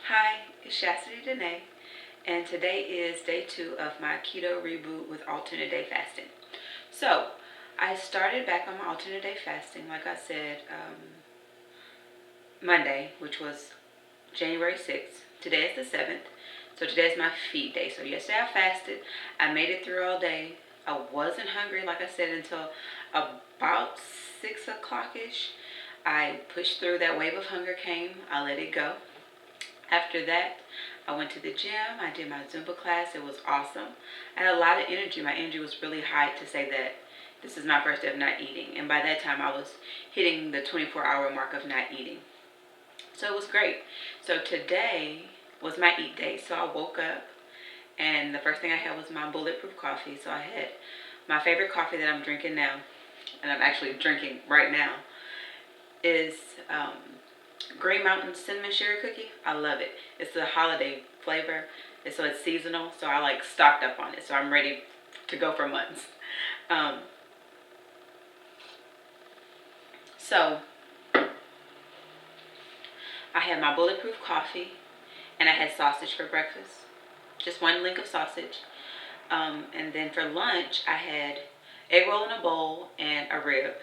Hi, it's Dena'e, and today is day 2 of my keto reboot with alternate day fasting. So, I started back on my alternate day fasting, like I said, Monday, which was January 6th. Today is the 7th, so today is my feed day. So, yesterday I fasted. I made it through all day. I wasn't hungry, like I said, until about 6 o'clock ish. I pushed through. That wave of hunger came. I let it go. After that, I went to the gym. I did my Zumba class. It was awesome. I had a lot of energy. My energy was really high to say that this is my first day of not eating. And by that time, I was hitting the 24-hour mark of not eating. So it was great. So today was my eat day. So I woke up and the first thing I had was my bulletproof coffee. So I had my favorite coffee that I'm drinking now, and I'm actually drinking right now, is Green Mountain Cinnamon Sugar Cookie. I love it. It's the holiday flavor, and so it's seasonal. So I like stocked up on it. So I'm ready to go for months. Um, so I had my bulletproof coffee, and I had sausage for breakfast. Just one link of sausage. And then for lunch, I had egg roll in a bowl and a rib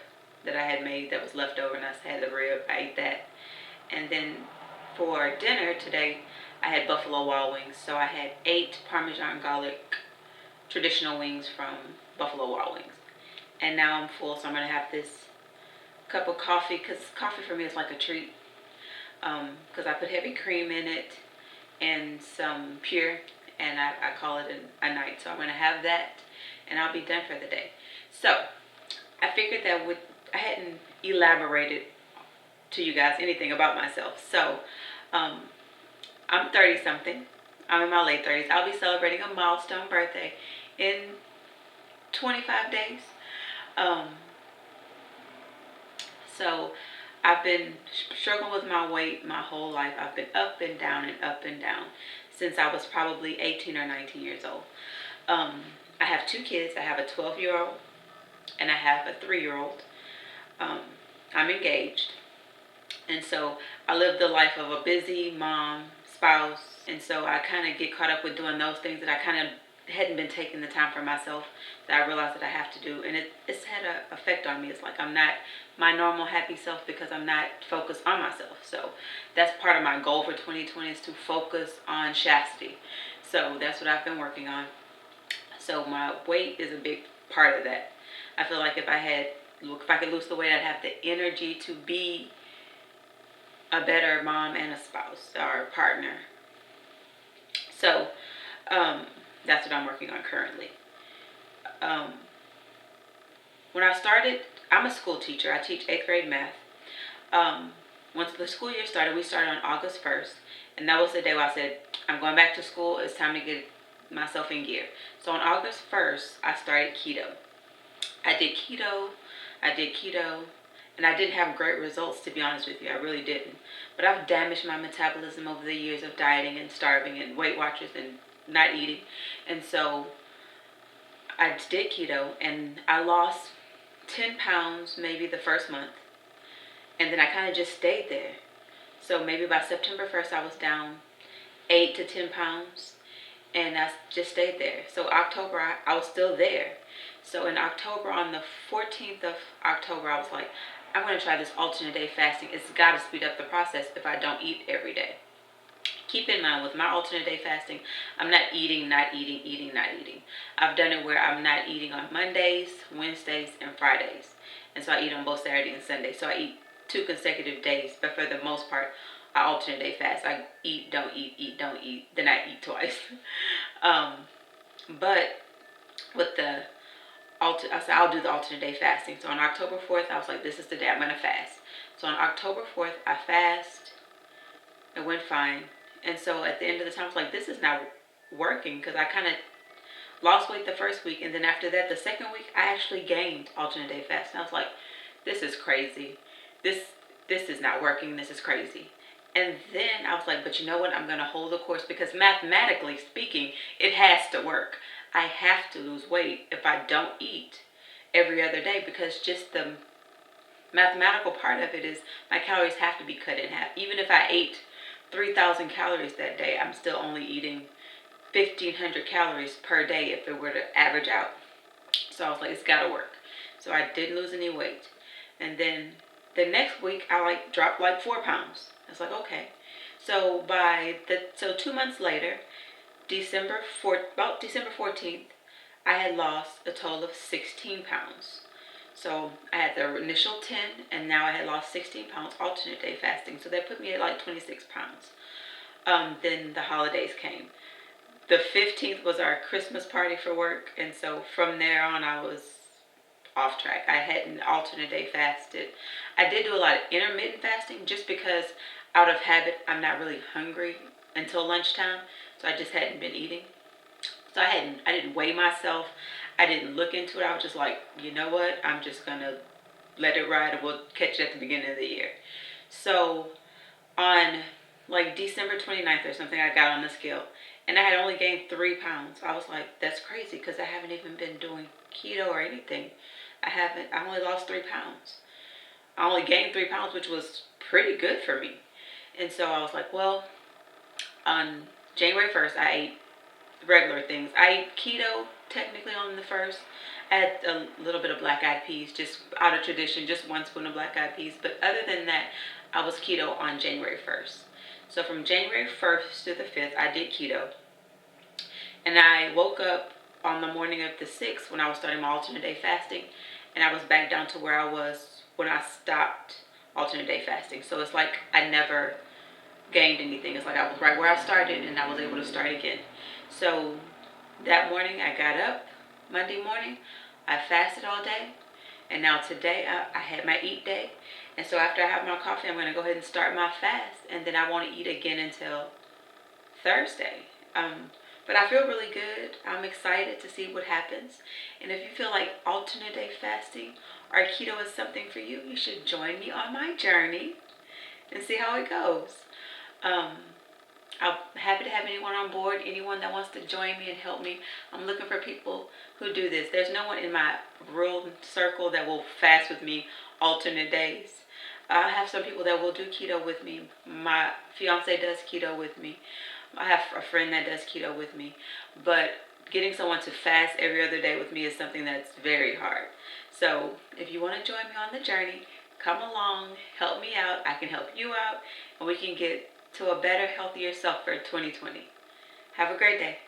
that I had made that was left over, and I had the rib. I ate that. And then for dinner today, I had Buffalo Wild Wings. So I had 8 Parmesan garlic traditional wings from Buffalo Wild Wings. And now I'm full, so I'm going to have this cup of coffee, because coffee for me is like a treat. Because I put heavy cream in it and some pure, and I call it a night. So I'm going to have that, and I'll be done for the day. So I figured that I hadn't elaborated to you guys anything about myself. So I'm 30 something. I'm in my late 30s. I'll be celebrating a milestone birthday in 25 days. Um, so I've been struggling with my weight my whole life. I've been up and down and up and down since I was probably 18 or 19 years old. I have 2 kids. I have a 12-year-old and I have a 3-year-old. I'm engaged. And so I live the life of a busy mom, spouse. And so I kind of get caught up with doing those things that I kind of hadn't been taking the time for myself, that I realized that I have to do. And it's had an effect on me. It's like I'm not my normal happy self because I'm not focused on myself. So that's part of my goal for 2020, is to focus on chastity. So that's what I've been working on. So my weight is a big part of that. I feel like if I could lose the weight, I'd have the energy to be a better mom and a spouse or partner. So that's what I'm working on currently. When I started, I'm a school teacher. I teach 8th grade math. Once the school year started, we started on August 1st. And that was the day where I said, I'm going back to school. It's time to get myself in gear. So on August 1st, I started keto. I did keto, and I didn't have great results, to be honest with you. I really didn't. But I've damaged my metabolism over the years of dieting and starving and Weight Watchers and not eating. And so I did keto, and I lost 10 pounds maybe the first month. And then I kind of just stayed there. So maybe by September 1st, I was down 8 to 10 pounds. And I just stayed there. So October, I was still there. So in October, on the 14th of October, I was like, I'm going to try this alternate day fasting. It's got to speed up the process if I don't eat every day. Keep in mind, with my alternate day fasting, I'm not eating, not eating, eating, not eating. I've done it where I'm not eating on Mondays, Wednesdays, and Fridays. And so I eat on both Saturday and Sunday. So I eat 2 consecutive days. But for the most part, I alternate day fast. I eat, don't eat, don't eat. Then I eat twice. But with the I said I'll do the alternate day fasting. So on October 4th, I was like, this is the day I'm going to fast. So on October 4th, I fast. It went fine. And so at the end of the time, I was like, this is not working, because I kind of lost weight the first week. And then after that, the second week, I actually gained alternate day fasting. I was like, this is crazy. This is not working. This is crazy. And then I was like, but you know what? I'm going to hold the course, because mathematically speaking, it has to work. I have to lose weight if I don't eat every other day, because just the mathematical part of it is my calories have to be cut in half. Even if I ate 3,000 calories that day, I'm still only eating 1,500 calories per day if it were to average out. So I was like, it's gotta work. So I didn't lose any weight. And then the next week, I dropped 4 pounds. I was like, okay. So 2 months later, about December 14th, I had lost a total of 16 pounds. So I had the initial 10, and now I had lost 16 pounds alternate day fasting. So that put me at 26 pounds. Then the holidays came. The 15th was our Christmas party for work, and so from there on I was off track. I hadn't alternate day fasted. I did do a lot of intermittent fasting just because out of habit I'm not really hungry until lunchtime, so I just hadn't been eating. So I didn't weigh myself. I didn't look into it. I was just like, you know what? I'm just gonna let it ride and we'll catch it at the beginning of the year. So on December 29th or something, I got on the scale and I had only gained 3 pounds. I was like, that's crazy because I haven't even been doing keto or anything. I only lost 3 pounds. I only gained 3 pounds, which was pretty good for me. And so I was like, well, on January 1st, I ate regular things. I ate keto technically on the 1st. I had a little bit of black eyed peas, just out of tradition, just 1 spoon of black eyed peas. But other than that, I was keto on January 1st. So from January 1st to the 5th, I did keto. And I woke up on the morning of the 6th when I was starting my alternate day fasting. And I was back down to where I was when I stopped alternate day fasting. So it's like I never gained anything. It's like I was right where I started and I was able to start again. So that morning I got up, Monday morning, I fasted all day. And now today I had my eat day. And so after I have my coffee, I'm going to go ahead and start my fast. And then I won't eat again until Thursday. But I feel really good. I'm excited to see what happens. And if you feel like alternate day fasting or keto is something for you, you should join me on my journey and see how it goes. I'm happy to have anyone on board, anyone that wants to join me and help me. I'm looking for people who do this. There's no one in my real circle that will fast with me alternate days. I have some people that will do keto with me. My fiance does keto with me. I have a friend that does keto with me. But getting someone to fast every other day with me is something that's very hard. So if you want to join me on the journey, come along, help me out. I can help you out, and we can get to a better, healthier self for 2020. Have a great day.